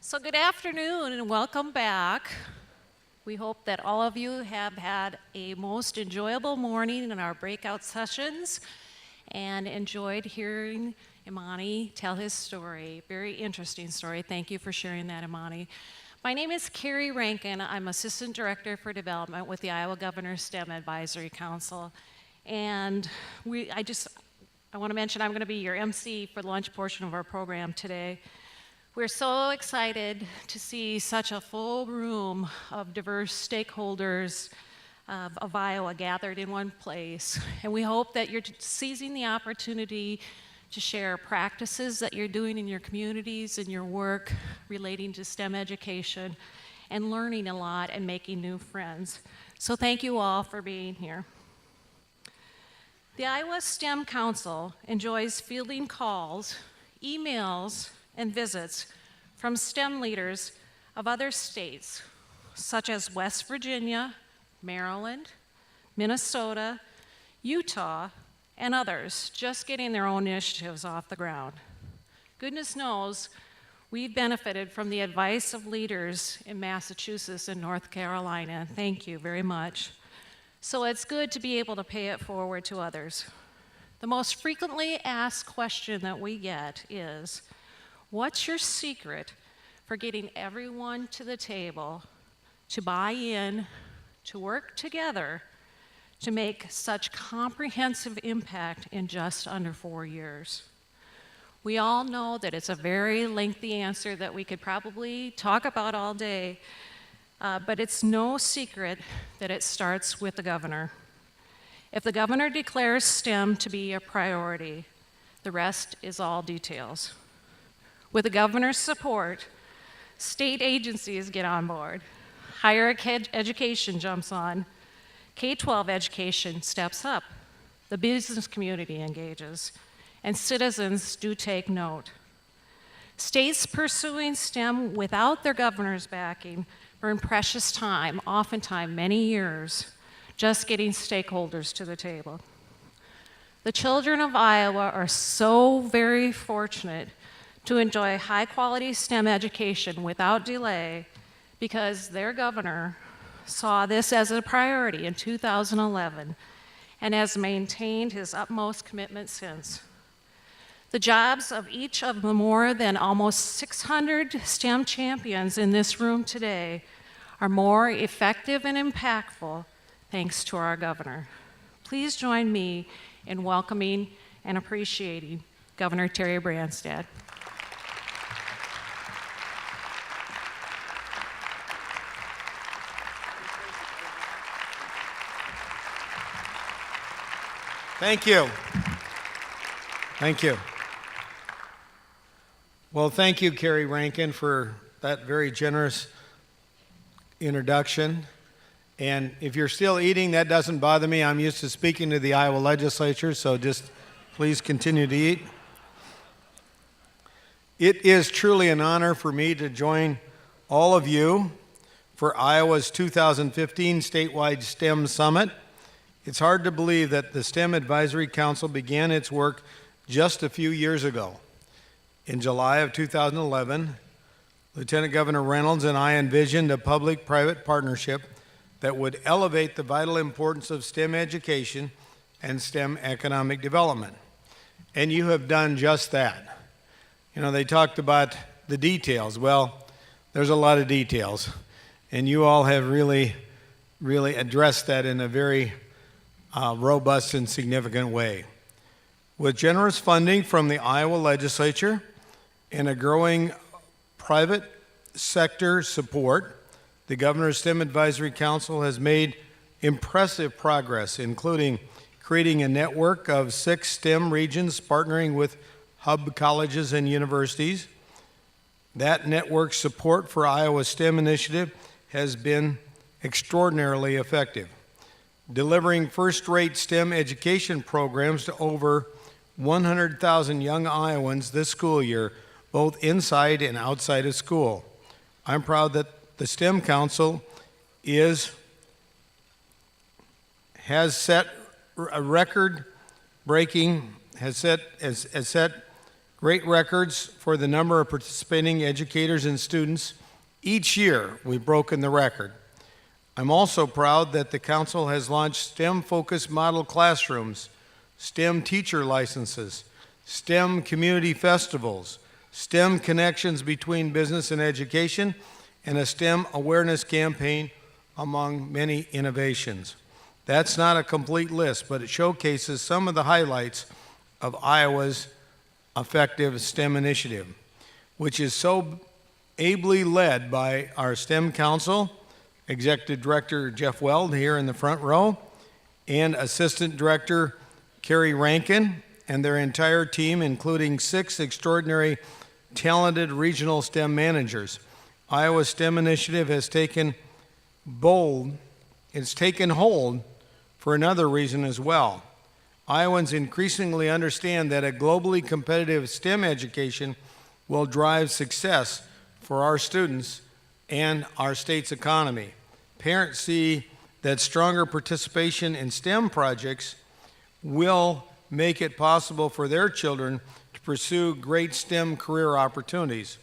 So good afternoon and welcome back. We hope that all of you have had a most enjoyable morning in our breakout sessions and enjoyed hearing Imani tell his story. Very interesting story. Thank you for sharing that, Imani. My name is Carrie Rankin. I'm Assistant Director for Development with the Iowa Governor's STEM Advisory Council. And I want to mention I'm going to be your MC for the lunch portion of our program today. We're so excited to see such a full room of diverse stakeholders of Iowa gathered in one place. And we hope that you're seizing the opportunity to share practices that you're doing in your communities and your work relating to STEM education and learning a lot and making new friends. So thank you all for being here. The Iowa STEM Council enjoys fielding calls, emails, and visits from STEM leaders of other states, such as West Virginia, Maryland, Minnesota, Utah, and others, just getting their own initiatives off the ground. Goodness knows, we've benefited from the advice of leaders in Massachusetts and North Carolina. Thank you very much. So it's good to be able to pay it forward to others. The most frequently asked question that we get is, what's your secret for getting everyone to the table to buy in, to work together, to make such comprehensive impact in just under 4 years? We all know that it's a very lengthy answer that we could probably talk about all day, but it's no secret that it starts with the governor. If the governor declares STEM to be a priority, the rest is all details. With the governor's support, state agencies get on board, higher education jumps on, K-12 education steps up, the business community engages, and citizens do take note. States pursuing STEM without their governor's backing burn precious time, oftentimes many years, just getting stakeholders to the table. The children of Iowa are so very fortunate to enjoy high-quality STEM education without delay because their governor saw this as a priority in 2011 and has maintained his utmost commitment since. The jobs of each of the more than almost 600 STEM champions in this room today are more effective and impactful thanks to our governor. Please join me in welcoming and appreciating Governor Terry Branstad. Thank you. Thank you. Well, thank you, Carrie Rankin, for that very generous introduction. And if you're still eating, that doesn't bother me. I'm used to speaking to the Iowa legislature, so just please continue to eat. It is truly an honor for me to join all of you for Iowa's 2015 statewide STEM Summit. It's hard to believe that the STEM Advisory Council began its work just a few years ago. In July of 2011, Lieutenant Governor Reynolds and I envisioned a public-private partnership that would elevate the vital importance of STEM education and STEM economic development. And you have done just that. You know, they talked about the details. Well, there's a lot of details, and you all have really addressed that in a very robust and significant way. With generous funding from the Iowa legislature and a growing private sector support, the Governor's STEM Advisory Council has made impressive progress, including creating a network of 6 STEM regions partnering with hub colleges and universities. That network support for Iowa's STEM initiative has been extraordinarily effective, delivering first-rate STEM education programs to over 100,000 young Iowans this school year, both inside and outside of school. I'm proud that the STEM Council has set great records for the number of participating educators and students. Each year, we've broken the record. I'm also proud that the Council has launched STEM-focused model classrooms, STEM teacher licenses, STEM community festivals, STEM connections between business and education, and a STEM awareness campaign, among many innovations. That's not a complete list, but it showcases some of the highlights of Iowa's effective STEM initiative, which is so ably led by our STEM Council, Executive Director Jeff Weld here in the front row, and Assistant Director Carrie Rankin, and their entire team, including 6 extraordinary, talented regional STEM managers. Iowa's STEM initiative has taken hold for another reason as well. Iowans increasingly understand that a globally competitive STEM education will drive success for our students and our state's economy. Parents see that stronger participation in STEM projects will make it possible for their children to pursue great STEM career opportunities.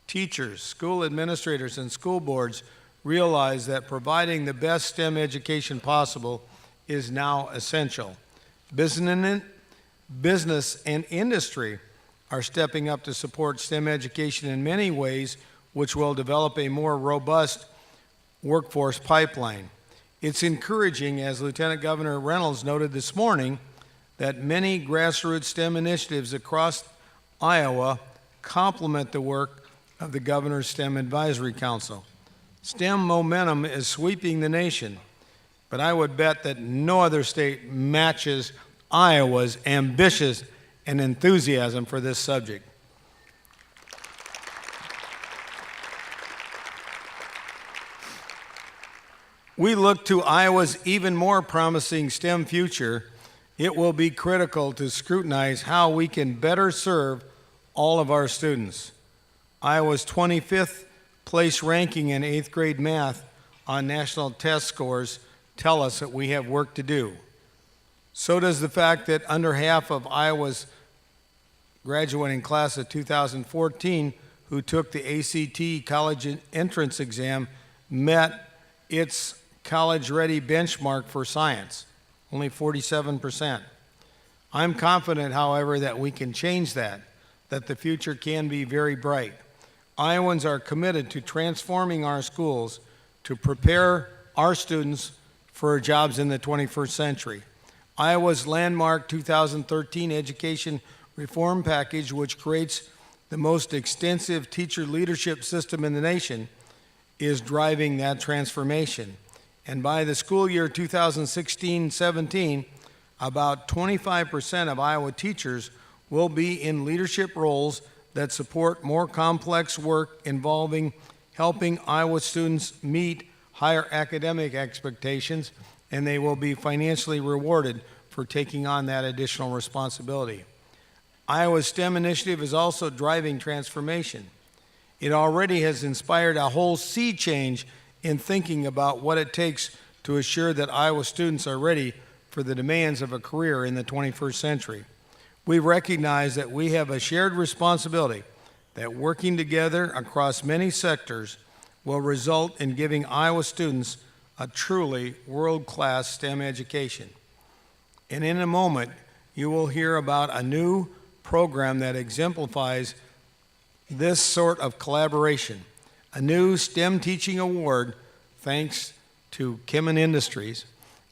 Teachers, school administrators, and school boards realize that providing the best STEM education possible is now essential. Business and industry are stepping up to support STEM education in many ways, which will develop a more robust workforce pipeline. It's encouraging, as Lieutenant Governor Reynolds noted this morning, that many grassroots STEM initiatives across Iowa complement the work of the Governor's STEM Advisory Council. STEM momentum is sweeping the nation, but I would bet that no other state matches Iowa's ambition and enthusiasm for this subject. We look to Iowa's even more promising STEM future. It will be critical to scrutinize how we can better serve all of our students. Iowa's 25th place ranking in 8th grade math on national test scores tell us that we have work to do. So does the fact that under half of Iowa's graduating class of 2014 who took the ACT college entrance exam met its college-ready benchmark for science, only 47%. I'm confident, however, that we can change that the future can be very bright. Iowans are committed to transforming our schools to prepare our students for jobs in the 21st century. Iowa's landmark 2013 education reform package, which creates the most extensive teacher leadership system in the nation, is driving that transformation. And by the school year 2016-17, about 25% of Iowa teachers will be in leadership roles that support more complex work involving helping Iowa students meet higher academic expectations, and they will be financially rewarded for taking on that additional responsibility. Iowa's STEM initiative is also driving transformation. It already has inspired a whole sea change in thinking about what it takes to assure that Iowa students are ready for the demands of a career in the 21st century. We recognize that we have a shared responsibility that working together across many sectors will result in giving Iowa students a truly world-class STEM education. And in a moment, you will hear about a new program that exemplifies this sort of collaboration, a new STEM Teaching Award thanks to Kemin Industries,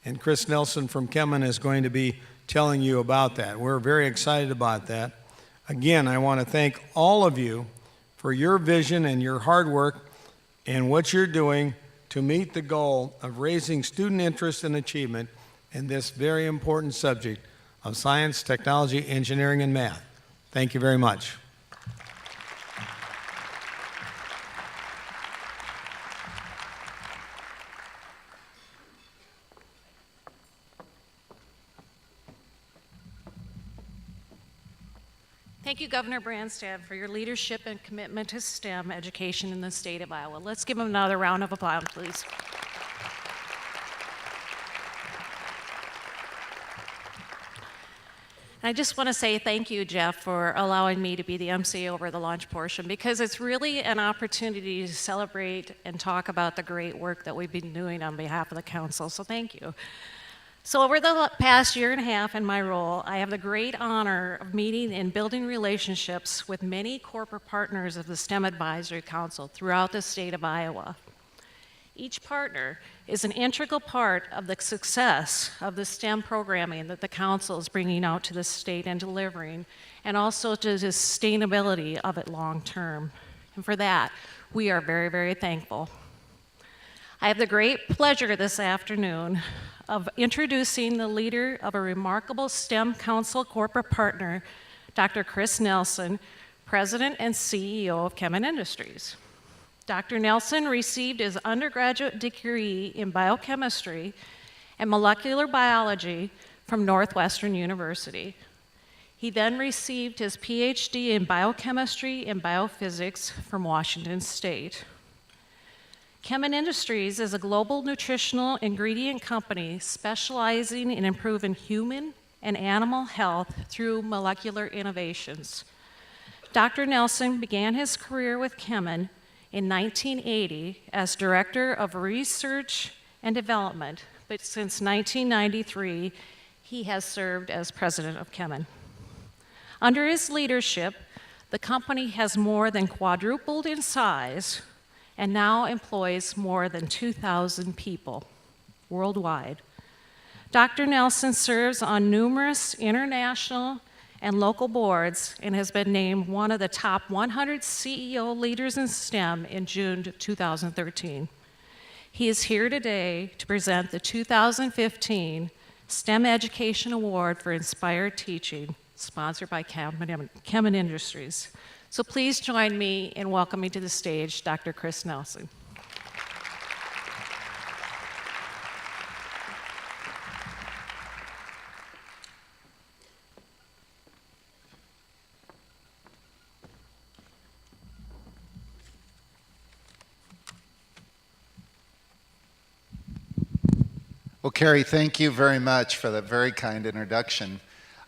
and Chris Nelson from Kemin is going to be telling you about that. We're very excited about that. Again, I want to thank all of you for your vision and your hard work and what you're doing to meet the goal of raising student interest and achievement in this very important subject of science, technology, engineering, and math. Thank you very much. Thank you, Governor Branstad, for your leadership and commitment to STEM education in the state of Iowa. Let's give him another round of applause, please. And I just want to say thank you, Jeff, for allowing me to be the MC over the lunch portion, because it's really an opportunity to celebrate and talk about the great work that we've been doing on behalf of the council. So thank you. So over the past year and a half in my role, I have the great honor of meeting and building relationships with many corporate partners of the STEM Advisory Council throughout the state of Iowa. Each partner is an integral part of the success of the STEM programming that the council is bringing out to the state and delivering, and also to the sustainability of it long term. And for that, we are very, very thankful. I have the great pleasure this afternoon of introducing the leader of a remarkable STEM Council corporate partner, Dr. Chris Nelson, President and CEO of Kemin Industries. Dr. Nelson received his undergraduate degree in biochemistry and molecular biology from Northwestern University. He then received his PhD in biochemistry and biophysics from Washington State. Kemin Industries is a global nutritional ingredient company specializing in improving human and animal health through molecular innovations. Dr. Nelson began his career with Kemin in 1980 as Director of Research and Development, but since 1993, he has served as President of Kemin. Under his leadership, the company has more than quadrupled in size and now employs more than 2,000 people worldwide. Dr. Nelson serves on numerous international and local boards and has been named one of the top 100 CEO leaders in STEM in June of 2013. He is here today to present the 2015 STEM Education Award for Inspired Teaching, sponsored by Kemin Industries. So please join me in welcoming to the stage Dr. Chris Nelson. Well, Carrie, thank you very much for that very kind introduction.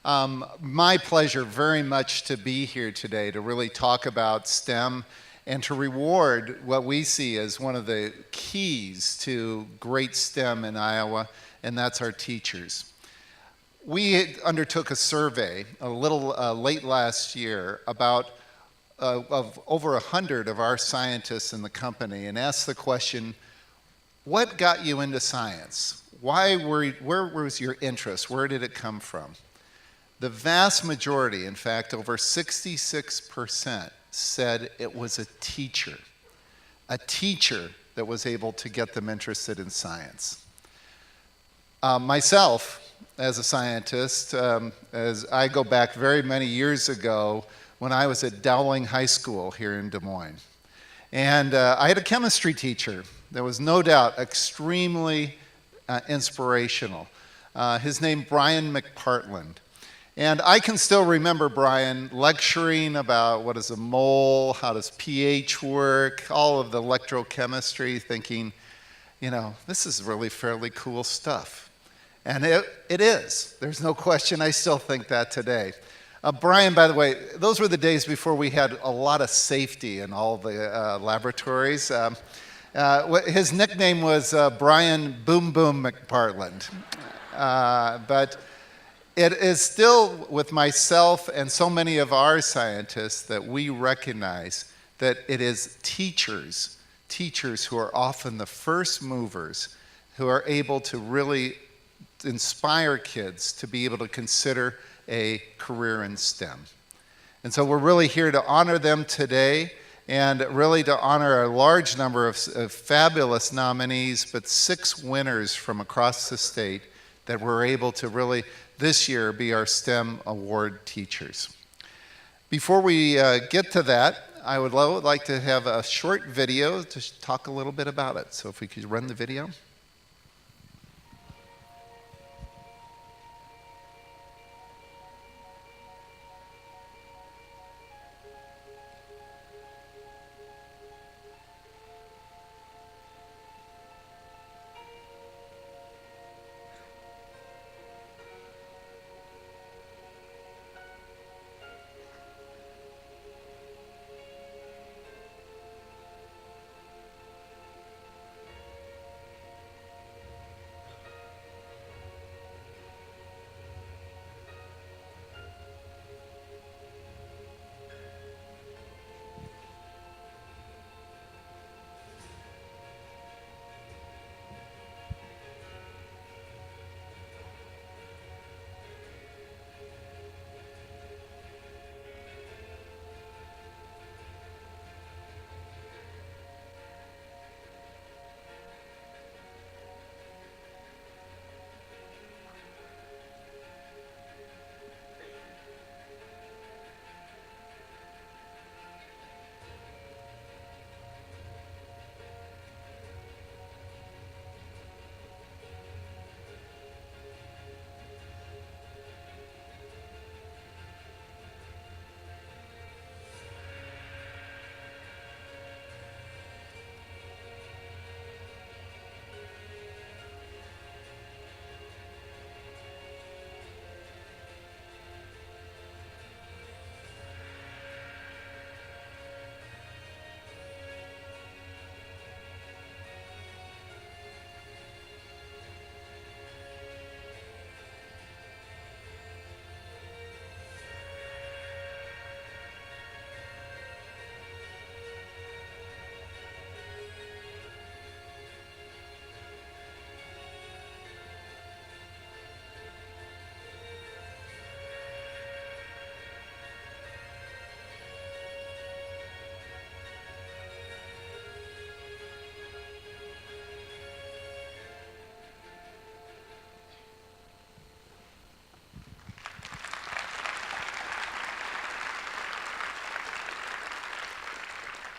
My pleasure very much to be here today to really talk about STEM and to reward what we see as one of the keys to great STEM in Iowa, and that's our teachers. We undertook a survey a little late last year about of over 100 of our scientists in the company and asked the question, what got you into science? Where was your interest? Where did it come from? The vast majority, in fact, over 66%, said it was a teacher that was able to get them interested in science. Myself, as a scientist, as I go back very many years ago when I was at Dowling High School here in Des Moines. And I had a chemistry teacher that was no doubt extremely inspirational. His name, Brian McPartland. And I can still remember Brian lecturing about what is a mole, how does pH work, all of the electrochemistry, thinking, you know, this is really fairly cool stuff. And it is. There's no question. I still think that today. Brian, by the way, those were the days before we had a lot of safety in all the laboratories. His nickname was Brian Boom Boom McPartland. But it is still with myself and so many of our scientists that we recognize that it is teachers who are often the first movers who are able to really inspire kids to be able to consider a career in STEM. And so we're really here to honor them today and really to honor a large number of fabulous nominees, but 6 winners from across the state that were able to really this year be our STEM award teachers. Before we get to that, I would like to have a short video to talk a little bit about it. So if we could run the video.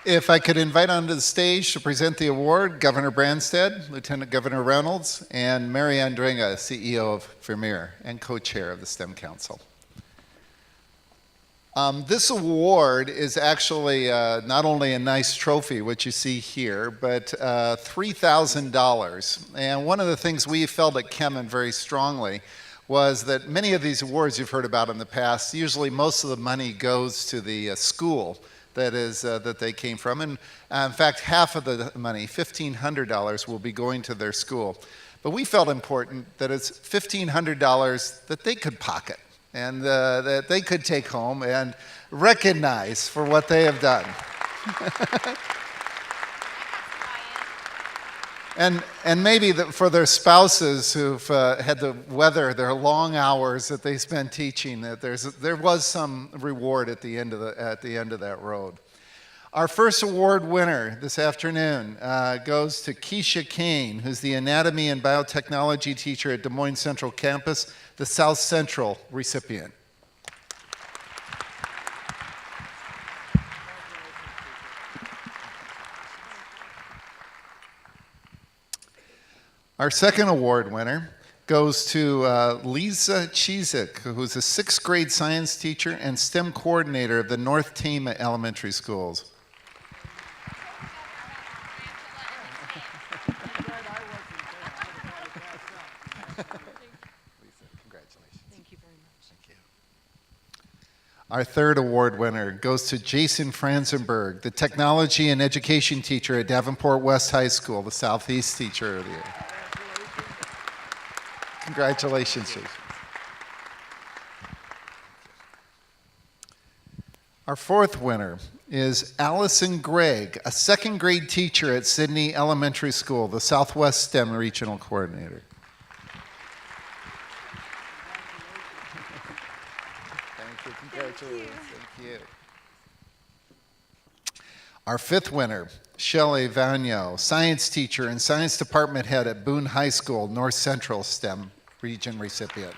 If I could invite onto the stage to present the award, Governor Branstad, Lieutenant Governor Reynolds, and Mary Andringa, CEO of Vermeer and co-chair of the STEM Council. This award is actually not only a nice trophy, which you see here, but $3,000. And one of the things we felt at Kemin very strongly was that many of these awards you've heard about in the past, usually most of the money goes to the school that they came from. And in fact, half of the money, $1,500, will be going to their school. But we felt important that it's $1,500 that they could pocket and that they could take home and recognize for what they have done. And maybe for their spouses who've had to weather their long hours that they spend teaching, that there was some reward at the end of that road. Our first award winner this afternoon goes to Keisha Kane, who's the anatomy and biotechnology teacher at Des Moines Central Campus, the South Central recipient. Our second award winner goes to Lisa Chizik, who's a 6th grade science teacher and STEM coordinator of the North Tama Elementary Schools. Lisa, congratulations. Thank you very much. Thank you. Our third award winner goes to Jason Franzenberg, the technology and education teacher at Davenport West High School, the Southeast Teacher of the Year. Congratulations, Jason. Our fourth winner is Allison Gregg, a 2nd grade teacher at Sydney Elementary School, the Southwest STEM Regional Coordinator. Thank you. Congratulations. Thank you. Our fifth winner, Shelley Vagno, science teacher and science department head at Boone High School, North Central STEM Region recipient.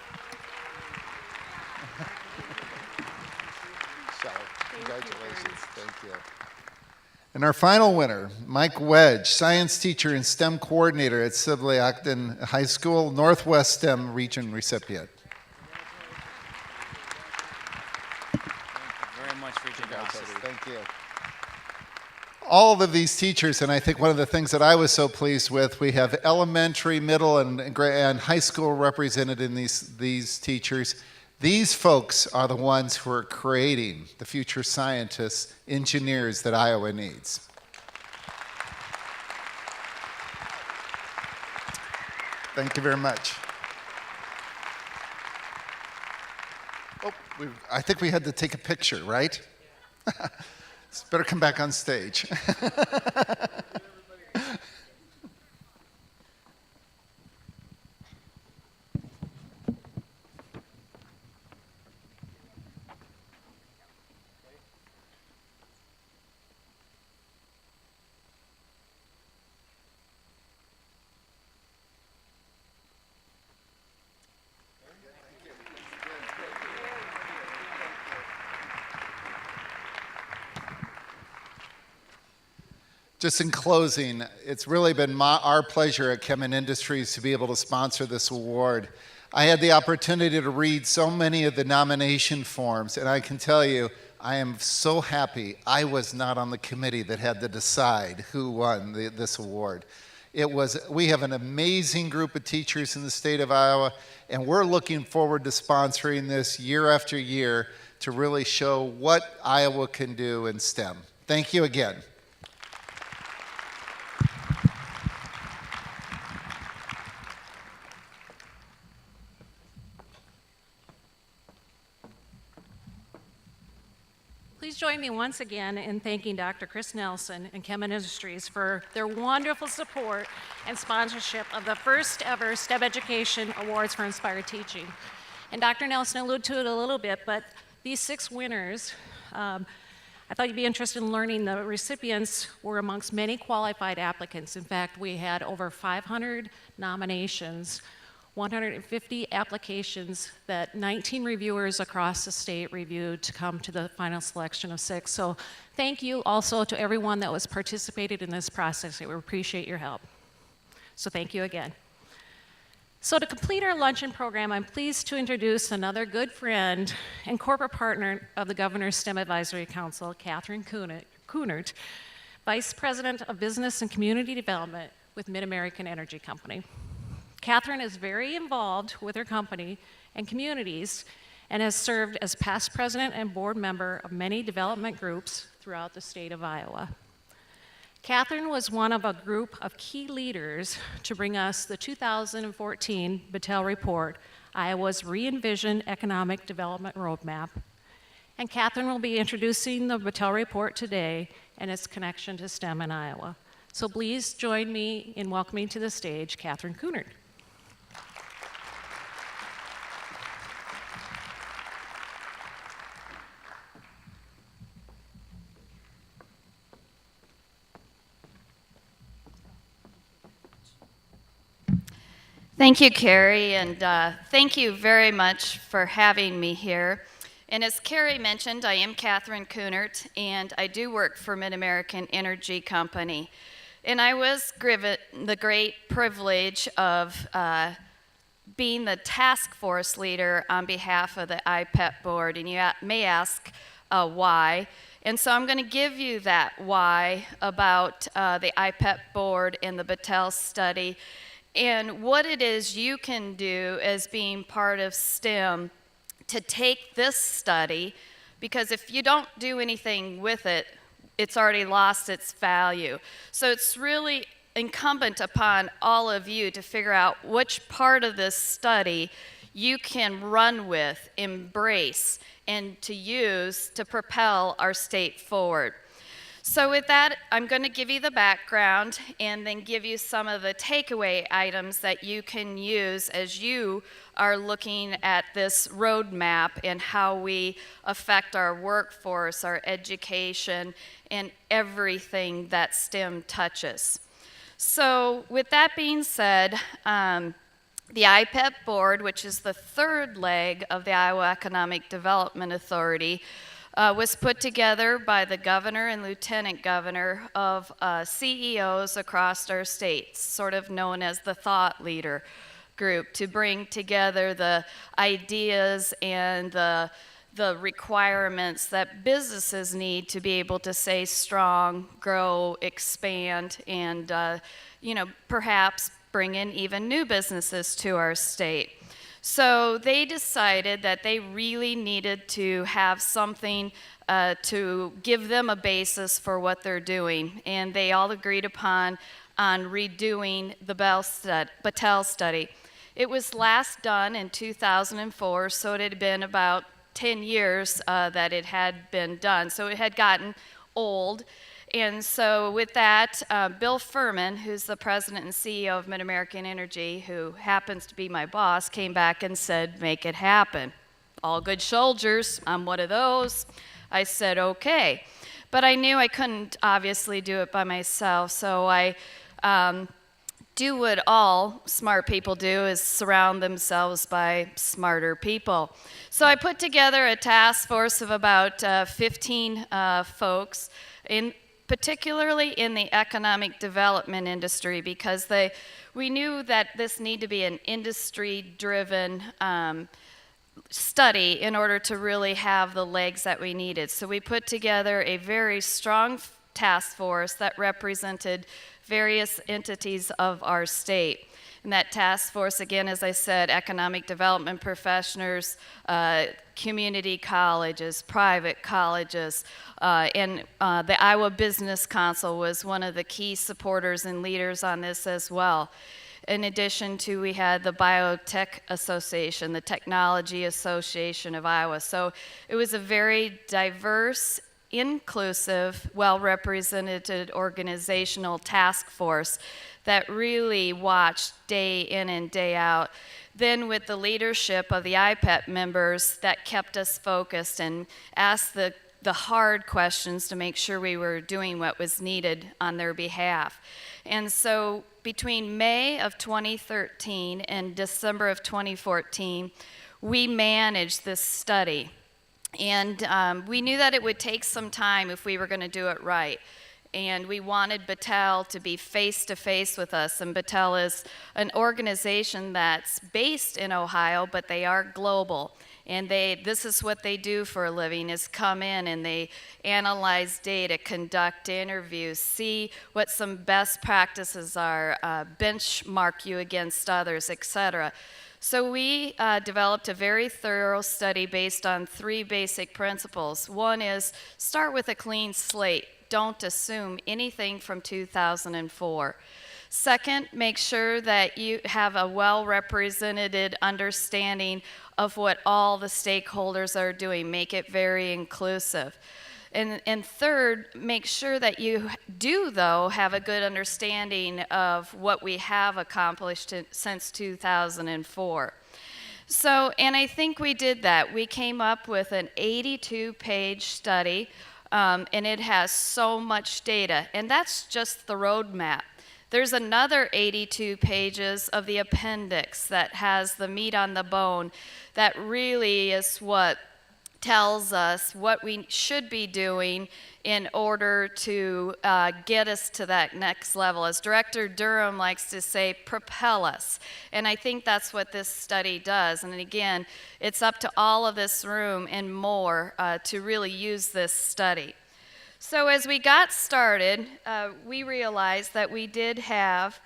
Shelley, congratulations. Thank you. And our final winner, Mike Wedge, science teacher and STEM coordinator at Sibley Acton High School, Northwest STEM Region recipient. Thank you very much for your generosity. Thank you. All of these teachers, and I think one of the things that I was so pleased with, we have elementary, middle, and high school represented in these teachers. These folks are the ones who are creating the future scientists, engineers that Iowa needs. Thank you very much. Oh, I think we had to take a picture, right? Better come back on stage. Just in closing, it's really been our pleasure at Kemin Industries to be able to sponsor this award. I had the opportunity to read so many of the nomination forms, and I can tell you, I am so happy I was not on the committee that had to decide who won this award. We have an amazing group of teachers in the state of Iowa, and we're looking forward to sponsoring this year after year to really show what Iowa can do in STEM. Thank you again. Please join me once again in thanking Dr. Chris Nelson and Kemin Industries for their wonderful support and sponsorship of the first ever STEM Education Awards for Inspired Teaching. And Dr. Nelson alluded to it a little bit, but these 6 winners, I thought you'd be interested in learning the recipients were amongst many qualified applicants. In fact, we had over 500 nominations 150 applications that 19 reviewers across the state reviewed to come to the final selection of 6. So thank you also to everyone that was participated in this process. We appreciate your help. So thank you again. So to complete our luncheon program, I'm pleased to introduce another good friend and corporate partner of the Governor's STEM Advisory Council, Catherine Kunert, Vice President of Business and Community Development with Mid-American Energy Company. Catherine is very involved with her company and communities and has served as past president and board member of many development groups throughout the state of Iowa. Catherine was one of a group of key leaders to bring us the 2014 Battelle Report, Iowa's Re-envisioned Economic Development Roadmap. And Catherine will be introducing the Battelle Report today and its connection to STEM in Iowa. So please join me in welcoming to the stage Catherine Kunert. Thank you, Carrie, and thank you very much for having me here. And as Carrie mentioned, I am Catherine Kunert, and I do work for Mid-American Energy Company. And I was given the great privilege of being the task force leader on behalf of the IPEP board, and you may ask why. And so I'm going to give you that why about the IPEP board and the Battelle study, and what it is you can do as being part of STEM to take this study, because if you don't do anything with it, it's already lost its value. So it's really incumbent upon all of you to figure out which part of this study you can run with, embrace, and to use to propel our state forward. So with that, I'm going to give you the background and then give you some of the takeaway items that you can use as you are looking at this roadmap and how we affect our workforce, our education, and everything that STEM touches. So with that being said, the IPEP board, which is the third leg of the Iowa Economic Development Authority, was put together by the governor and lieutenant governor of CEOs across our states, sort of known as the thought leader group, to bring together the ideas and the requirements that businesses need to be able to stay strong, grow, expand, and perhaps bring in even new businesses to our state. So they decided that they really needed to have something to give them a basis for what they're doing, and they all agreed upon redoing the Battelle study. It was last done in 2004, so it had been about 10 years that it had been done, so it had gotten old. And so with that, Bill Furman, who's the president and CEO of Mid-American Energy, who happens to be my boss, came back and said, make it happen. All good soldiers, I'm one of those. I said, okay. But I knew I couldn't obviously do it by myself, so I do what all smart people do, is surround themselves by smarter people. So I put together a task force of about 15 folks, particularly in the economic development industry, because we knew that this needed to be an industry-driven study in order to really have the legs that we needed. So we put together a very strong task force that represented various entities of our state. And that task force, again, as I said, economic development professionals, community colleges, private colleges, and the Iowa Business Council was one of the key supporters and leaders on this as well. In addition to, we had the Biotech Association, the Technology Association of Iowa. So it was a very diverse, inclusive, well-represented organizational task force that really watched day in and day out. Then with the leadership of the IPEP members, that kept us focused and asked the the hard questions to make sure we were doing what was needed on their behalf. And so between May of 2013 and December of 2014, we managed this study. And we knew that it would take some time if we were going to do it right. And we wanted Battelle to be face-to-face with us. And Battelle is an organization that's based in Ohio, but they are global. And this is what they do for a living, is come in and they analyze data, conduct interviews, see what some best practices are, benchmark you against others, etc. So we developed a very thorough study based on 3 basic principles. One is start with a clean slate. Don't assume anything from 2004. Second, make sure that you have a well-represented understanding of what all the stakeholders are doing. Make it very inclusive. And third, make sure that you do, though, have a good understanding of what we have accomplished since 2004. So, and I think we did that. We came up with an 82-page study, and it has so much data. And that's just the roadmap. There's another 82 pages of the appendix that has the meat on the bone that really is what tells us what we should be doing in order to get us to that next level. As Director Durham likes to say, propel us. And I think that's what this study does. And again, it's up to all of this room and more to really use this study. So as we got started, we realized that we did have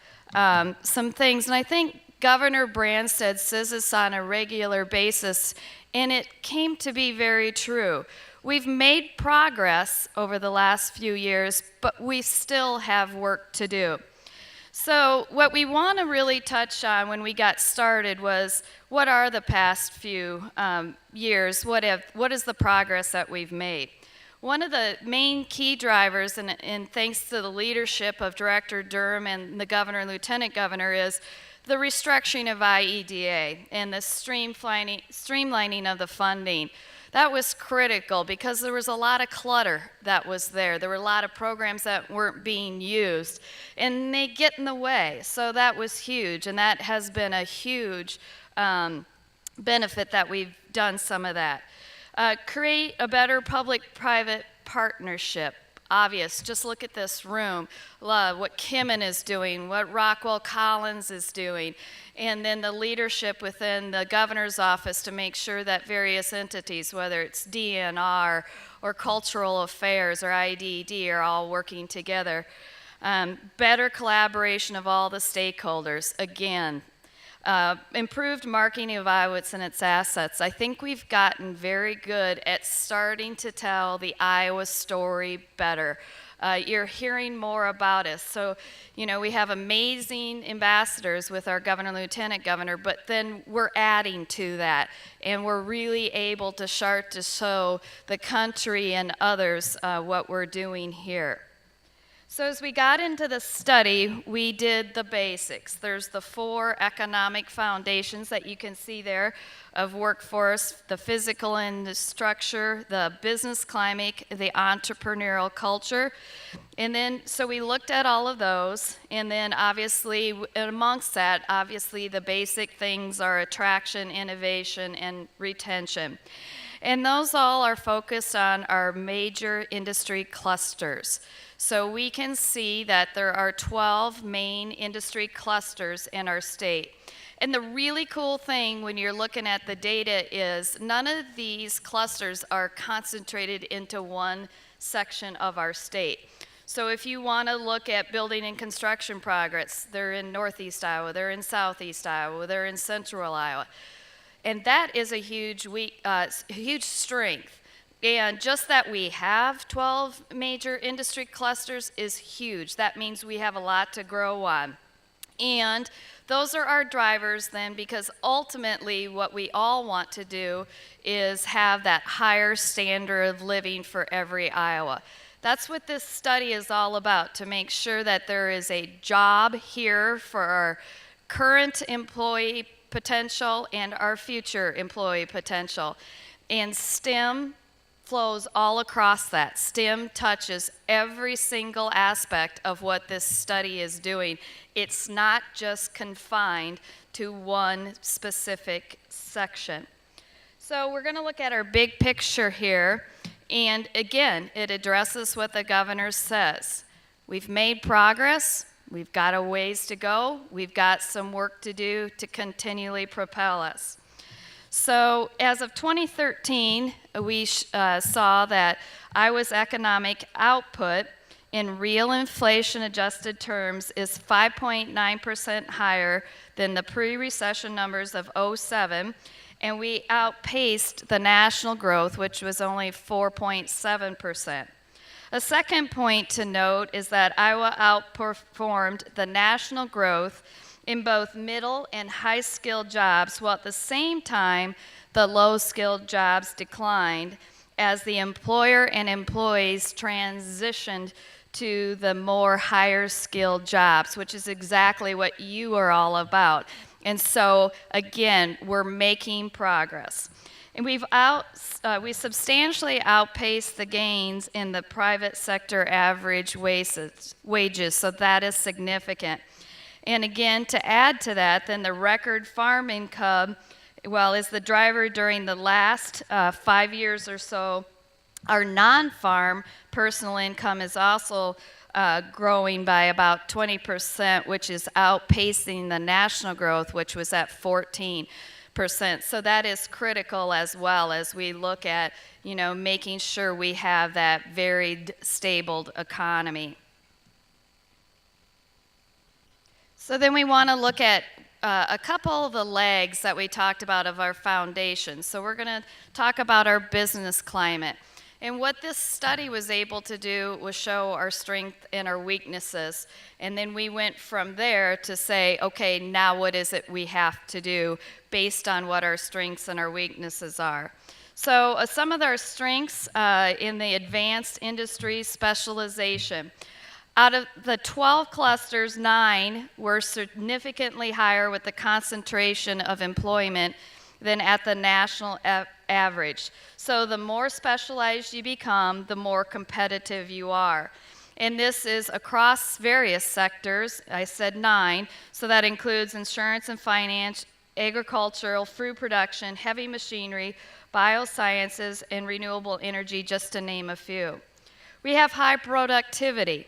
some things, and I think Governor Branstad says this on a regular basis, and it came to be very true. We've made progress over the last few years, but we still have work to do. So what we want to really touch on when we got started was, what are the past few years? What is the progress that we've made? One of the main key drivers, and thanks to the leadership of Director Durham and the governor and lieutenant governor, is the restructuring of IEDA and the streamlining of the funding. That was critical because there was a lot of clutter that was there. There were a lot of programs that weren't being used, and they get in the way. So that was huge, and that has been a huge benefit that we've done some of that. Create a better public-private partnership. Obvious, just look at this room, what Kimmon is doing, what Rockwell Collins is doing, and then the leadership within the governor's office to make sure that various entities, whether it's DNR or Cultural Affairs or IDD, are all working together. Better collaboration of all the stakeholders, again. Improved marketing of Iowitz and its assets. I think we've gotten very good at starting to tell the Iowa story better. You're hearing more about us. So, you know, we have amazing ambassadors with our governor and lieutenant governor, but then we're adding to that. And we're really able to start to show the country and others what we're doing here. So as we got into the study, we did the basics. There's the 4 economic foundations that you can see there of workforce, the physical and the structure, the business climate, the entrepreneurial culture. And then, so we looked at all of those, and then obviously, amongst that, obviously the basic things are attraction, innovation, and retention. And those all are focused on our major industry clusters. So we can see that there are 12 main industry clusters in our state. And the really cool thing when you're looking at the data is none of these clusters are concentrated into one section of our state. So if you want to look at building and construction progress, they're in Northeast Iowa, they're in Southeast Iowa, they're in Central Iowa. And that is a huge strength. And just that we have 12 major industry clusters is huge. That means we have a lot to grow on. And those are our drivers then, because ultimately what we all want to do is have that higher standard of living for every Iowa. That's what this study is all about, to make sure that there is a job here for our current employee potential and our future employee potential. And STEM, flows all across that. STEM touches every single aspect of what this study is doing. It's not just confined to one specific section. So we're going to look at our big picture here. And again, it addresses what the governor says. We've made progress. We've got a ways to go. We've got some work to do to continually propel us. So as of 2013, we saw that Iowa's economic output in real inflation-adjusted terms is 5.9% higher than the pre-recession numbers of '07, and we outpaced the national growth, which was only 4.7%. A second point to note is that Iowa outperformed the national growth in both middle and high-skilled jobs, while at the same time, the low-skilled jobs declined as the employer and employees transitioned to the more higher-skilled jobs, which is exactly what you are all about. And so, again, we're making progress. And we substantially outpaced the gains in the private sector average wages, so that is significant. And again, to add to that, then the record farm income, well, is the driver during the last 5 years or so. Our non-farm personal income is also growing by about 20%, which is outpacing the national growth, which was at 14%. So that is critical as well as we look at, making sure we have that very stable economy. So then we want to look at a couple of the legs that we talked about of our foundation. So we're going to talk about our business climate. And what this study was able to do was show our strength and our weaknesses. And then we went from there to say, okay, now what is it we have to do based on what our strengths and our weaknesses are. So some of our strengths in the advanced industry specialization. Out of the 12 clusters, 9 were significantly higher with the concentration of employment than at the national average. So the more specialized you become, the more competitive you are. And this is across various sectors. I said 9, so that includes insurance and finance, agricultural, fruit production, heavy machinery, biosciences, and renewable energy, just to name a few. We have high productivity.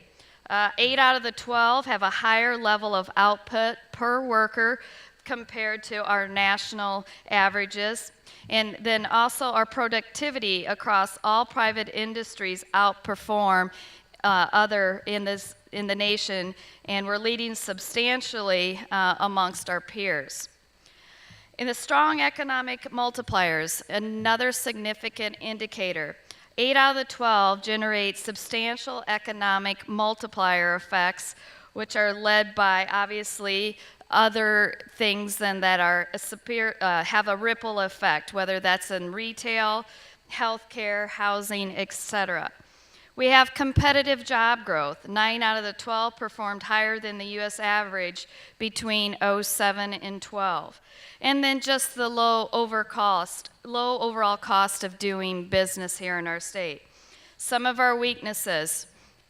8 out of the 12 have a higher level of output per worker compared to our national averages. And then also our productivity across all private industries outperform other in the nation, and we're leading substantially amongst our peers. In the strong economic multipliers, another significant indicator. 8 out of the 12 generate substantial economic multiplier effects, which are led by, obviously, other things than that are have a ripple effect, whether that's in retail, healthcare, housing, etc. We have competitive job growth. 9 out of the 12 performed higher than the U.S. average between '07 and '12. And then just the low overall cost of doing business here in our state. Some of our weaknesses,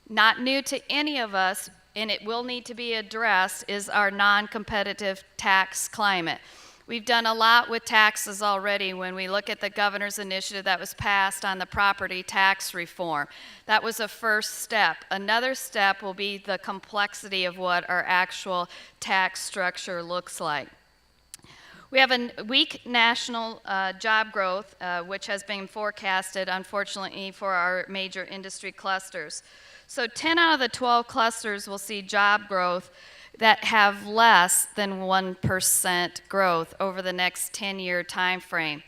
not new to any of us, and it will need to be addressed, is our non-competitive tax climate. We've done a lot with taxes already when we look at the governor's initiative that was passed on the property tax reform. That was a first step. Another step will be the complexity of what our actual tax structure looks like. We have a weak national job growth, which has been forecasted, unfortunately, for our major industry clusters. So 10 out of the 12 clusters will see job growth that have less than 1% growth over the next 10-year time frame.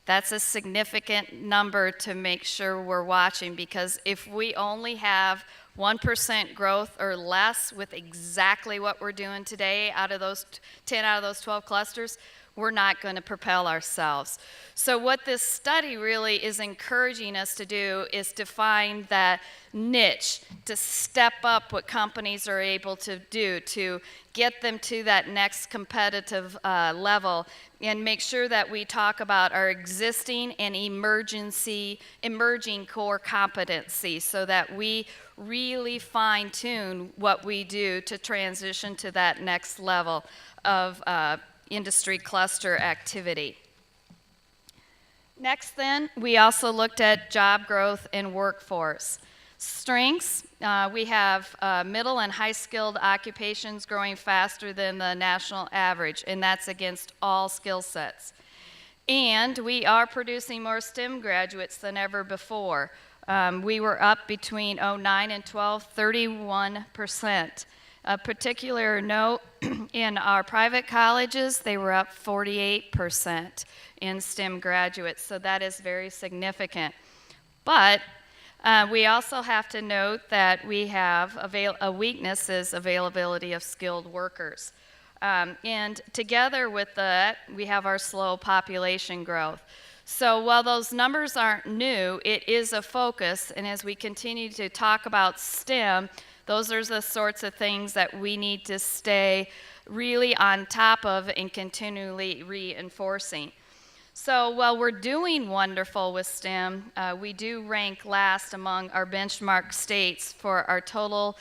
That's a significant number to make sure we're watching, because if we only have 1% growth or less with exactly what we're doing today out of those 10 out of those 12 clusters, we're not going to propel ourselves. So what this study really is encouraging us to do is to find that niche, to step up what companies are able to do, to get them to that next competitive level, and make sure that we talk about our existing and emerging core competency so that we really fine-tune what we do to transition to that next level of industry cluster activity. Next then, we also looked at job growth and workforce. Strengths, we have middle and high skilled occupations growing faster than the national average, and that's against all skill sets. And we are producing more STEM graduates than ever before. We were up between 09 and 12, 31%. A particular note, in our private colleges, they were up 48% in STEM graduates, so that is very significant. But we also have to note that we have a weakness is availability of skilled workers. And together with that, we have our slow population growth. So while those numbers aren't new, it is a focus, and as we continue to talk about STEM, those are the sorts of things that we need to stay really on top of and continually reinforcing. So while we're doing wonderful with STEM, we do rank last among our benchmark states for our total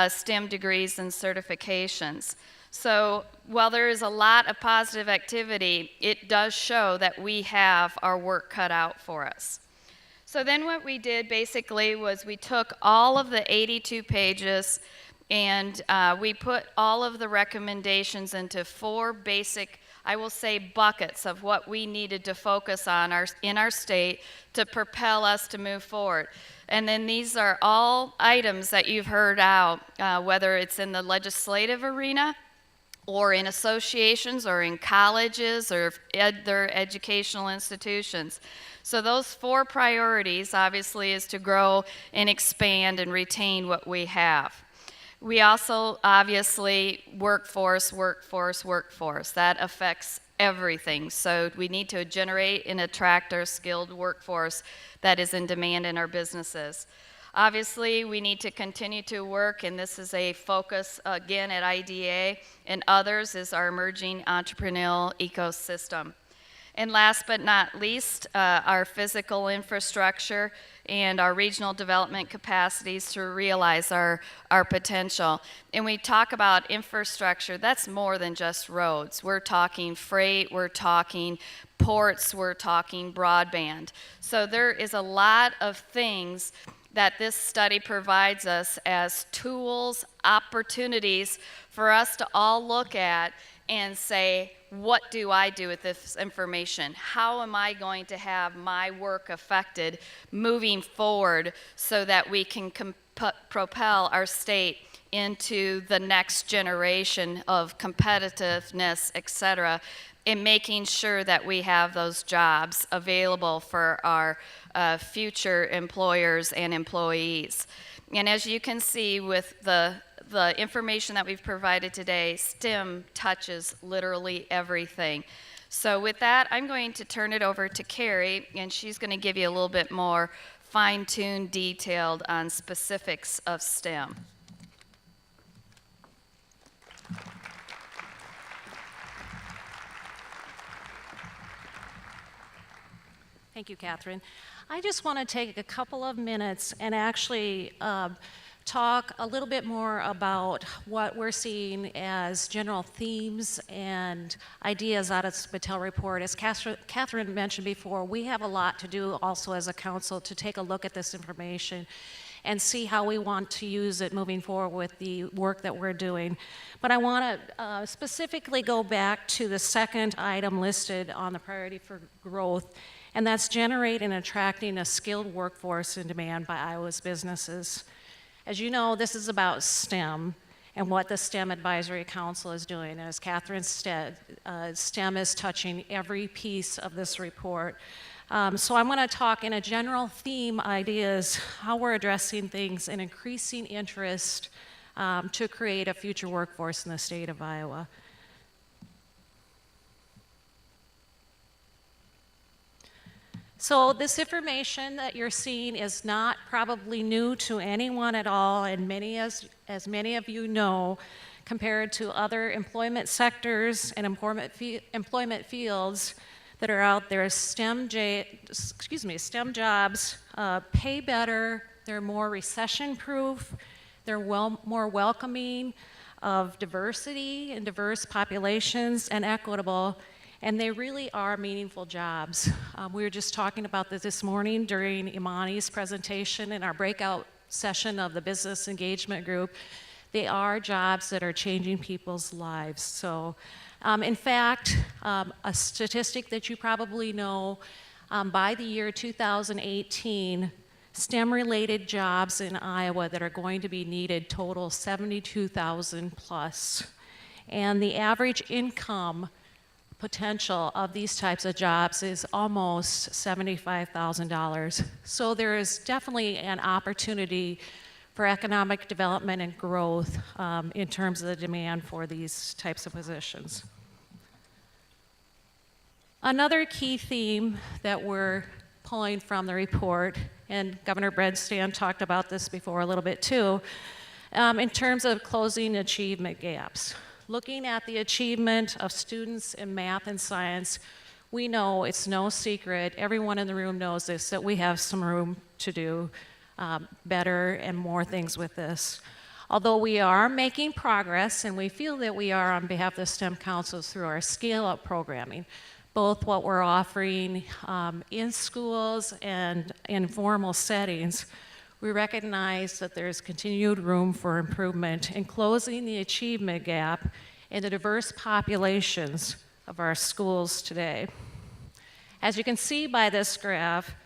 STEM degrees and certifications. So while there is a lot of positive activity, it does show that we have our work cut out for us. So then what we did basically was we took all of the 82 pages and we put all of the recommendations into 4 basic, I will say, buckets of what we needed to focus on in our state to propel us to move forward. And then these are all items that you've heard out, whether it's in the legislative arena, or in associations, or in colleges, or other educational institutions. So those 4 priorities, obviously, is to grow and expand and retain what we have. We also, obviously, workforce. That affects everything. So we need to generate and attract our skilled workforce that is in demand in our businesses. Obviously, we need to continue to work, and this is a focus, again, at IDA and others, is our emerging entrepreneurial ecosystem. And last but not least, our physical infrastructure and our regional development capacities to realize our potential. And we talk about infrastructure, that's more than just roads. We're talking freight, we're talking ports, we're talking broadband. So there is a lot of things that this study provides us as tools, opportunities for us to all look at and say, what do I do with this information? How am I going to have my work affected moving forward so that we can propel our state into the next generation of competitiveness, et cetera, in making sure that we have those jobs available for our future employers and employees. And as you can see with the information that we've provided today, STEM touches literally everything. So with that, I'm going to turn it over to Carrie, and she's going to give you a little bit more fine-tuned, detailed on specifics of STEM. Thank you, Catherine. I just want to take a couple of minutes and actually talk a little bit more about what we're seeing as general themes and ideas out of the Battelle report. As Catherine mentioned before, we have a lot to do also as a council to take a look at this information and see how we want to use it moving forward with the work that we're doing. But I want to specifically go back to the second item listed on the priority for growth, and that's generate and attracting a skilled workforce in demand by Iowa's businesses. As you know, this is about STEM and what the STEM Advisory Council is doing. As Catherine said, STEM is touching every piece of this report. So I'm going to talk in a general theme ideas, how we're addressing things and increasing interest to create a future workforce in the state of Iowa. So this information that you're seeing is not probably new to anyone at all, and as many of you know, compared to other employment sectors and employment fields that are out there, STEM jobs pay better, they're more recession-proof, they're more welcoming of diversity and diverse populations and equitable, and they really are meaningful jobs. We were just talking about this morning during Imani's presentation in our breakout session of the Business Engagement Group. They are jobs that are changing people's lives. So, in fact, a statistic that you probably know, by the year 2018, STEM-related jobs in Iowa that are going to be needed total 72,000 plus. And the average income potential of these types of jobs is almost $75,000. So there is definitely an opportunity for economic development and growth in terms of the demand for these types of positions. Another key theme that we're pulling from the report, and Governor Bredstan talked about this before a little bit too, in terms of closing achievement gaps. Looking at the achievement of students in math and science, we know it's no secret, everyone in the room knows this, that we have some room to do better and more things with this. Although we are making progress, and we feel that we are on behalf of the STEM councils through our scale-up programming, both what we're offering in schools and in formal settings, we recognize that there's continued room for improvement in closing the achievement gap in the diverse populations of our schools today. As you can see by this graph,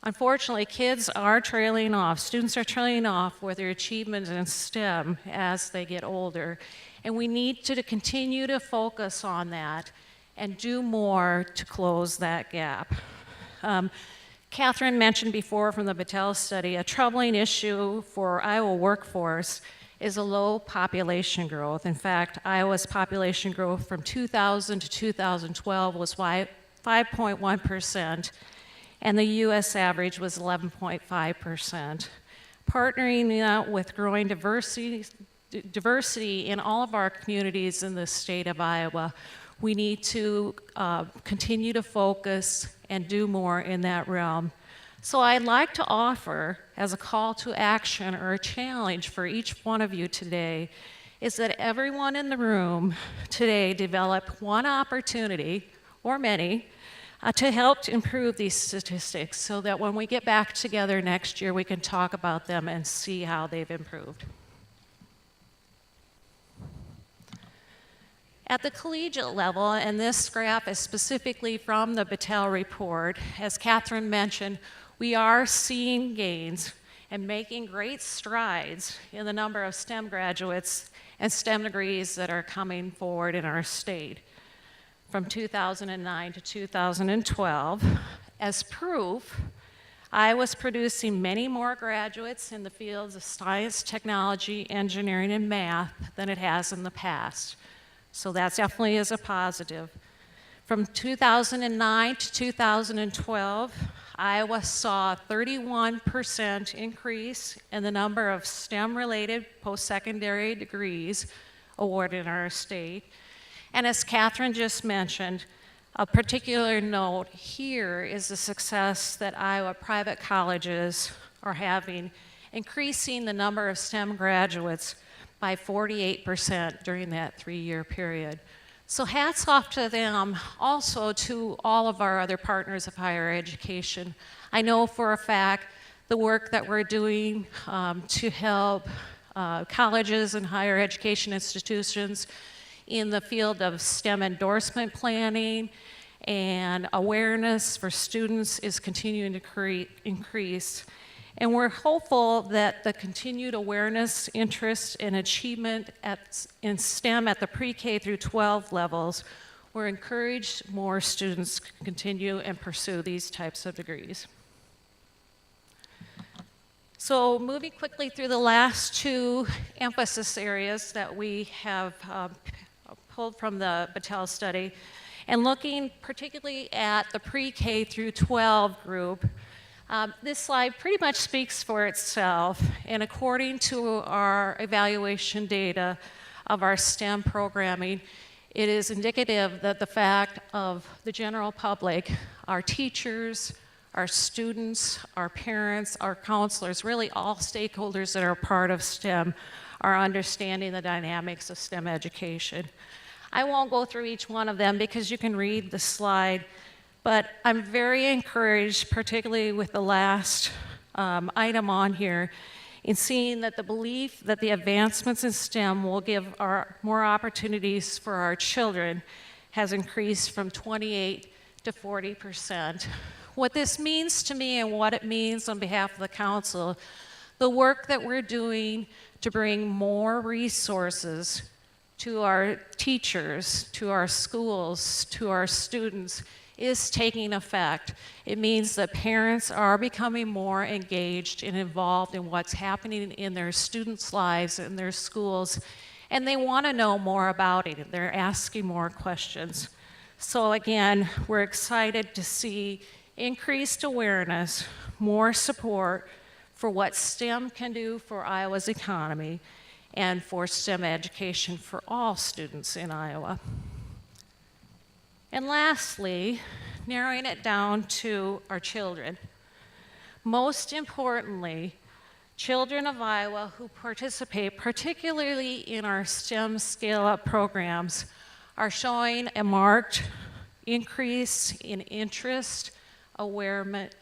unfortunately, kids are trailing off, students are trailing off with their achievement in STEM as they get older, and we need to continue to focus on that and do more to close that gap. Catherine mentioned before from the Battelle study, a troubling issue for Iowa workforce is a low population growth. In fact, Iowa's population growth from 2000 to 2012 was 5.1%, and the US average was 11.5%. Partnering with growing diversity in all of our communities in the state of Iowa, we need to continue to focus and do more in that realm. So I'd like to offer, as a call to action or a challenge for each one of you today, is that everyone in the room today develop one opportunity, or many, to help to improve these statistics so that when we get back together next year, we can talk about them and see how they've improved. At the collegiate level, and this graph is specifically from the Battelle report, as Catherine mentioned, we are seeing gains and making great strides in the number of STEM graduates and STEM degrees that are coming forward in our state. From 2009 to 2012, as proof, Iowa's producing many more graduates in the fields of science, technology, engineering, and math than it has in the past. So that definitely is a positive. From 2009 to 2012, Iowa saw a 31% increase in the number of STEM-related post-secondary degrees awarded in our state. And as Catherine just mentioned, a particular note here is the success that Iowa private colleges are having, increasing the number of STEM graduates by 48% during that 3-year period. So hats off to them, also to all of our other partners of higher education. I know for a fact the work that we're doing to help colleges and higher education institutions in the field of STEM endorsement planning and awareness for students is continuing to increase. And we're hopeful that the continued awareness, interest, and achievement in STEM at the pre-K through 12 levels will encourage more students to continue and pursue these types of degrees. So moving quickly through the last two emphasis areas that we have pulled from the Battelle study, And looking particularly at the pre-K through 12 group, this slide pretty much speaks for itself, and according to our evaluation data of our STEM programming, it is indicative that the fact of the general public, our teachers, our students, our parents, our counselors, really all stakeholders that are part of STEM are understanding the dynamics of STEM education. I won't go through each one of them because you can read the slide, but I'm very encouraged, particularly with the last item on here, in seeing that the belief that the advancements in STEM will give more opportunities for our children has increased from 28 to 40%. What this means to me and what it means on behalf of the council, the work that we're doing to bring more resources to our teachers, to our schools, to our students is taking effect. It means that parents are becoming more engaged and involved in what's happening in their students' lives, in their schools, and they want to know more about it. They're asking more questions. So again, we're excited to see increased awareness, more support for what STEM can do for Iowa's economy and for STEM education for all students in Iowa. And lastly, narrowing it down to our children. Most importantly, children of Iowa who participate, particularly in our STEM scale-up programs, are showing a marked increase in interest, awareness,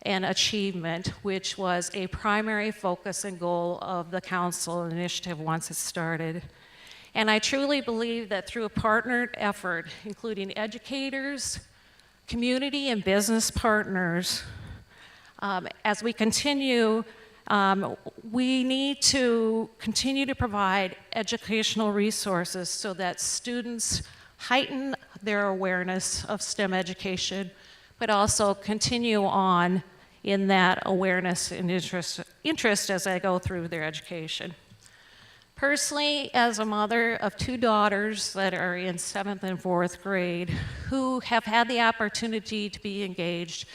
and achievement, which was a primary focus and goal of the council initiative once it started. And I truly believe that through a partnered effort, including educators, community and business partners, as we continue, we need to continue to provide educational resources so that students heighten their awareness of STEM education, but also continue on in that awareness and interest as they go through their education. Personally, as a mother of two daughters that are in 7th and 4th grade who have had the opportunity to be engaged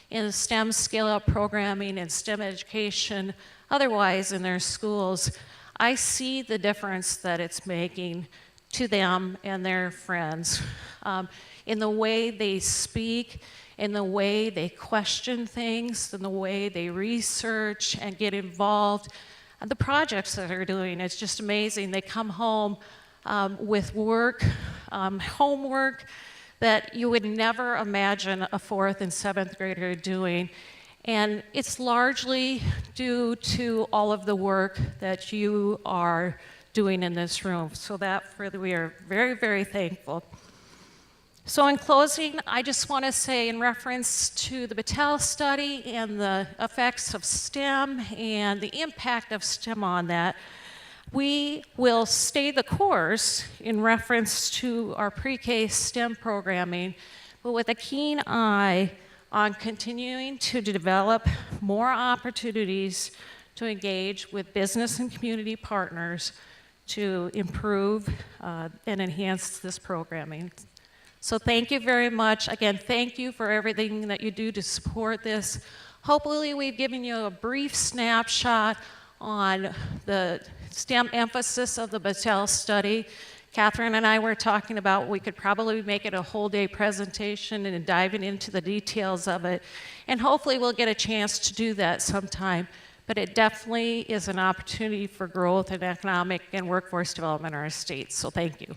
in STEM scale-up programming and STEM education otherwise in their schools, I see the difference that it's making to them and their friends in the way they speak, in the way they question things, in the way they research and get involved. The projects that they're doing, it's just amazing. They come home with work, homework that you would never imagine a 4th and 7th grader doing. And it's largely due to all of the work that you are doing in this room. So that we are very, very thankful. So in closing, I just want to say in reference to the Battelle study and the effects of STEM and the impact of STEM on that, we will stay the course in reference to our pre-K STEM programming, but with a keen eye on continuing to develop more opportunities to engage with business and community partners to improve and enhance this programming. So thank you very much. Again, thank you for everything that you do to support this. Hopefully we've given you a brief snapshot on the STEM emphasis of the Battelle study. Catherine and I were talking about we could probably make it a whole day presentation and diving into the details of it. And hopefully we'll get a chance to do that sometime. But it definitely is an opportunity for growth and economic and workforce development in our state. So thank you.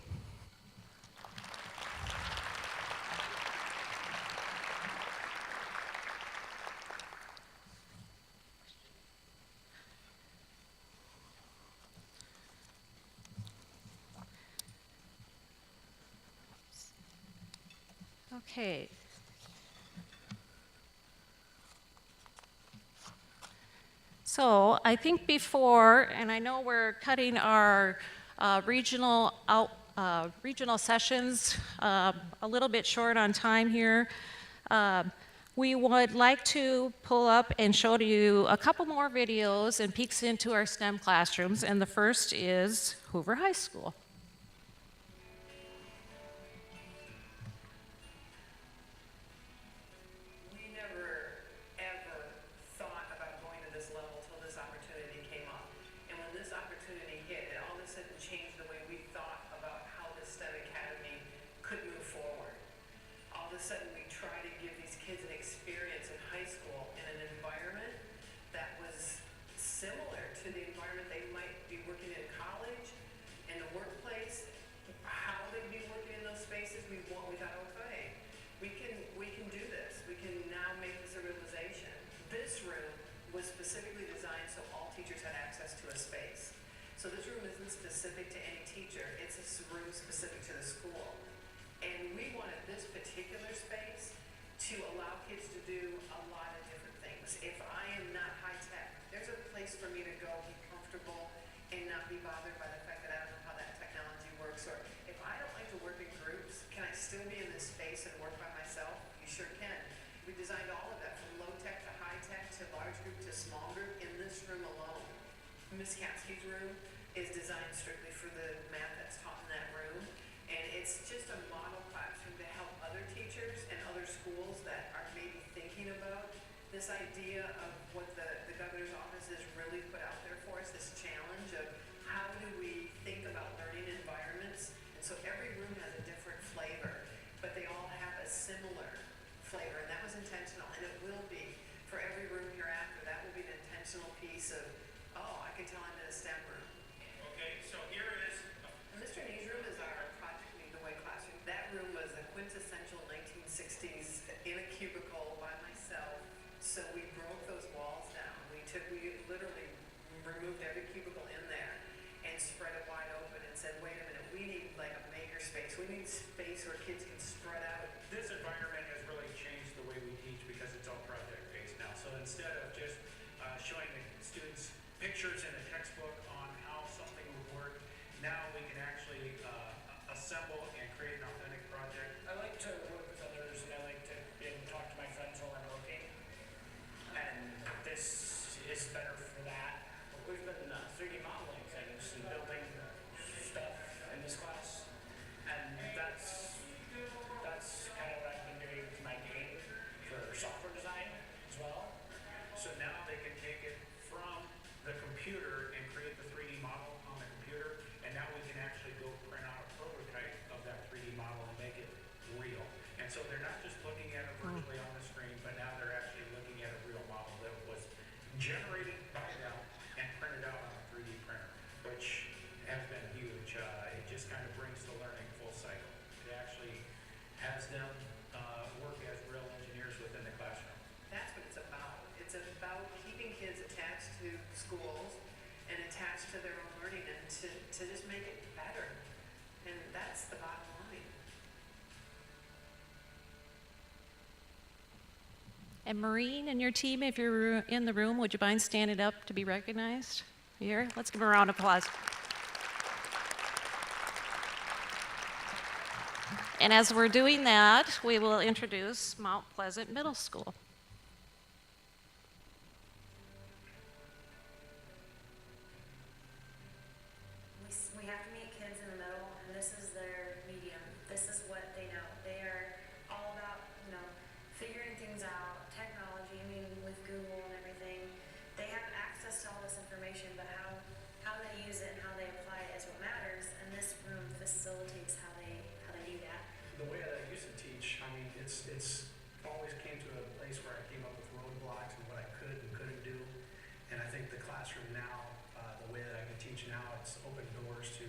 Okay. So I think before, and I know we're cutting our regional sessions a little bit short on time here. We would like to pull up and show to you a couple more videos and peeks into our STEM classrooms, and the first is Hoover High School. sudden we try to give these kids an experience in high school in an environment that was similar to the environment they might be working in college, in the workplace, how they'd be working in those spaces. We thought, okay, we can do this. We can now make this a realization. This room was specifically designed so all teachers had access to a space. So this room isn't specific to any teacher. It's a room specific to the school. And we wanted this particular space to allow kids to do a lot of different things. If I am not high tech, there's a place for me to go, be comfortable, and not be bothered by the fact that I don't know how that technology works. Or if I don't like to work in groups, can I still be in this space and work by myself? You sure can. We designed all of that from low tech to high tech to large group to small group in this room alone. Miss Kapsky's room is designed strictly for the math that's taught in that room. And it's just a model classroom to help other teachers and other schools that are maybe thinking about this idea of what the governor's office has really put out there for us, this challenge of how do we think about learning environments. And so every room has a different flavor, but they all have a similar flavor, and that was intentional, and it will be for every room hereafter. That will be an intentional piece of, oh, I can tell I'm in a STEM room. Okay, so here is Mr. Nee's room is our Project Lead the Way classroom. That room was a quintessential 1960s in a cubicle by myself. So we broke those walls down. We literally removed every cubicle in there and spread it wide open and said, wait a minute, we need like a maker space. We need space where kids can spread out. this environment has really changed the way we teach because it's all project-based now. So instead of just showing the students pictures in a textbook on how something would work, now we can actually assemble and create an authentic project. I like to work with others, and I like to be able to talk to my friends while I'm working. And this is better for that. We've been 3D modeling things and building stuff in this class, and that's kind of what I've been doing with my game for software design as well. So now they can take it from the computer and create the 3D model on the computer, and now we can actually go print out a prototype of that 3D model and make it real. And so they're not just looking at it virtually on the screen, but now they're actually looking at a real model that was generated by them and printed out on a 3D printer, which has been huge. It just kind of brings the learning full cycle. It actually has them work as real engineers within the classroom. That's what it's about. It's about keeping kids attached to schools and attached to their own learning and to just make it better. And that's the bottom line. And Maureen and your team, if you're in the room, would you mind standing up to be recognized? Here, let's give them a round of applause. And as we're doing that, we will introduce Mount Pleasant Middle School. We have to meet kids in the middle, and this is their medium. This is what they know. They are all about, figuring things out, technology. I mean, with Google and everything, they have access to all this information, but how they use it and how they apply it is what matters. And this room facilitates how they do that. The way that I used to teach, I mean, it's always came to a place where I came up with roadblocks and what I could and couldn't do. And I think the classroom now, the way that I can teach now, it's open doors to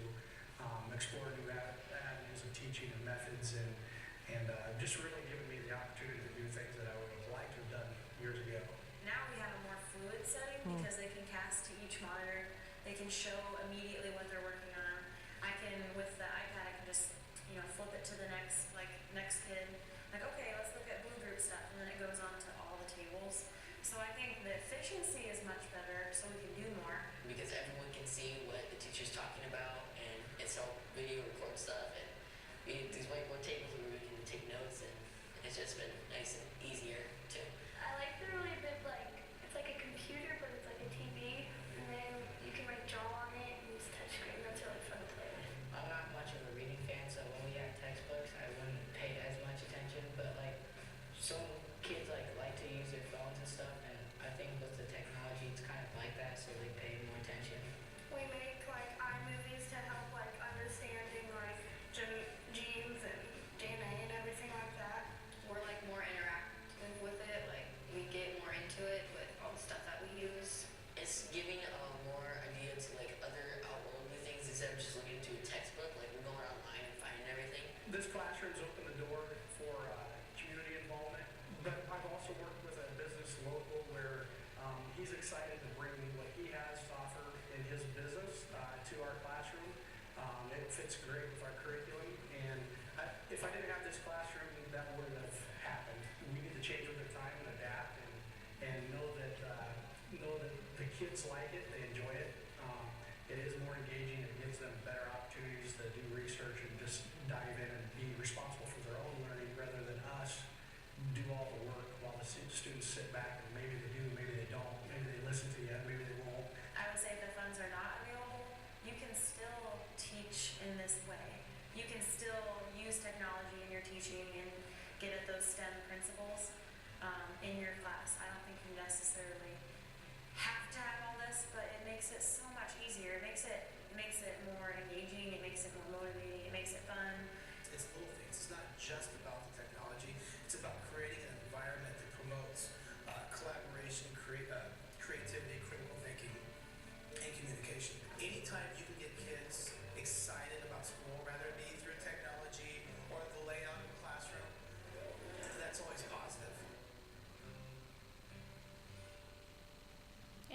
explore new avenues of teaching and methods, and just really giving me the opportunity to do things that I would have liked to have done years ago. Now we have a more fluid setting because they can cast to each monitor. They can show immediately what they're working on. I can, with the iPad, I can just, flip it to the next kid. Like, okay, let's look at blue group stuff, and then it goes on to all the tables. So I think the efficiency is much better, so we can do more. Because everyone can see what the teacher's talking about, and it's all video record stuff, and we have these whiteboard tables where we can take notes, and it's just been nice and easier too. I like the really big, it's like a computer, but it's like a TV, and then you can draw on it, and it's touchscreen. That's really fun to play with. I'm not much of a reading fan, so when we had textbooks, I wouldn't pay as much attention, but some kids like to use their phones and stuff, and I think with the technology, it's kind of like that, so they pay more attention. We make iMovies to help understanding James and Jana and everything like that. We're of just looking into a textbook, like we're going online and finding everything? This classroom's opened the door for community involvement, but I've also worked with a business local where he's excited to bring what he has to offer in his business to our classroom. It fits great with our curriculum, and if I didn't have this classroom, that wouldn't have happened. We need to change with the time and adapt, and know that the kids like it, they enjoy it. It is more engaging, it gives them better opportunities to do research and just dive in and be responsible for their own learning rather than us do all the work while the students sit back and maybe they do, maybe they don't, maybe they listen to you, maybe they won't. I would say if the funds are not available, you can still teach in this way. You can still use technology in your teaching and get at those STEM principles in your class. I don't think you necessarily have to have all this, but it makes it so much easier. It makes it more engaging. It makes it more motivating. It makes it fun. It's little things. It's not just about the technology. It's about creating an environment that promotes collaboration, creativity, critical thinking, and communication. Anytime you can get kids excited about school, whether it be through technology or the layout of the classroom, that's always positive.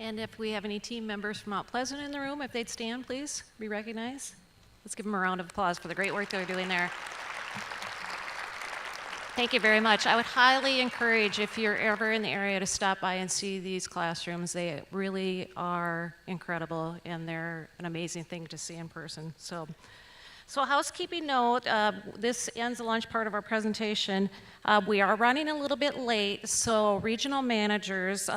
And if we have any team members from Mount Pleasant in the room, if they'd stand, please, be recognized. Let's give them a round of applause for the great work they're doing there. Thank you very much. I would highly encourage, if you're ever in the area, to stop by and see these classrooms. They really are incredible, and they're an amazing thing to see in person. So a housekeeping note, this ends the lunch part of our presentation. We are running a little bit late, so regional managers,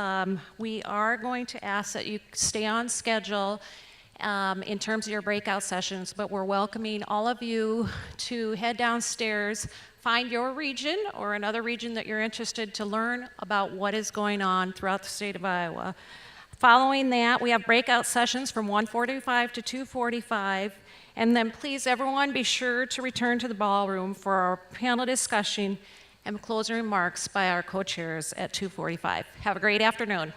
we are going to ask that you stay on schedule in terms of your breakout sessions, but we're welcoming all of you to head downstairs, find your region or another region that you're interested to learn about what is going on throughout the state of Iowa. Following that, we have breakout sessions from 1:45 to 2:45. And then please, everyone, be sure to return to the ballroom for our panel discussion and closing remarks by our co-chairs at 2:45. Have a great afternoon.